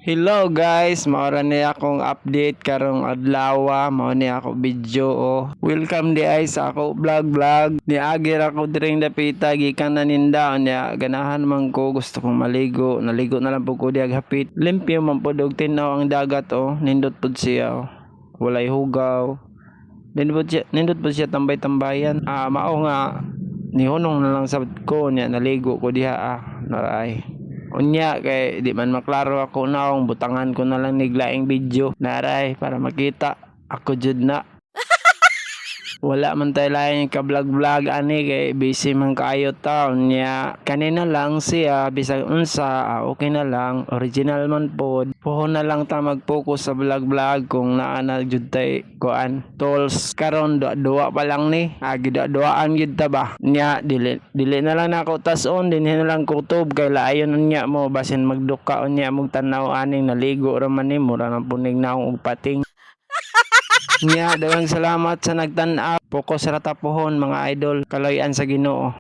Hello guys, maura ni akong update karong adlaw, mao ni ako video Welcome di ay sa ako vlog. Niagi ra ko diring dapita gikan na ninda nya ganahan man ko gusto kong maligo. Naligo na lang pud ko diag hapit. Limpyo man pud og tinaw ang dagat nindot pud siya Walay hugaw. Nindot pud siya tambay-tambayan. Mao nga nihunong na lang sabad ko nya naligo ko diha naray. Unya kay di man maklaro ako naong butangan ko na lang niglaing video naray para makita ako jud na. Wala man tayo lain ka vlog ani kay busy man kaayo taon niya kanina lang siya bisag unsa okay na lang original man pod puhon na lang ta mag-focus sa vlog kung naa na jud tay kuan tools karon duwa pa lang ni gida-duaan gid ta ba niya dili na lang nako tas-on dinhi na lang kutob kay laayon niya mo basin magduka niya mog tan-aw aning naligo ra man ni mura nang punig naong og pating. Nya daghang salamat sa nagtan-aw. Focus ra ta pohon mga idol. Kaloy-an sa Ginoo.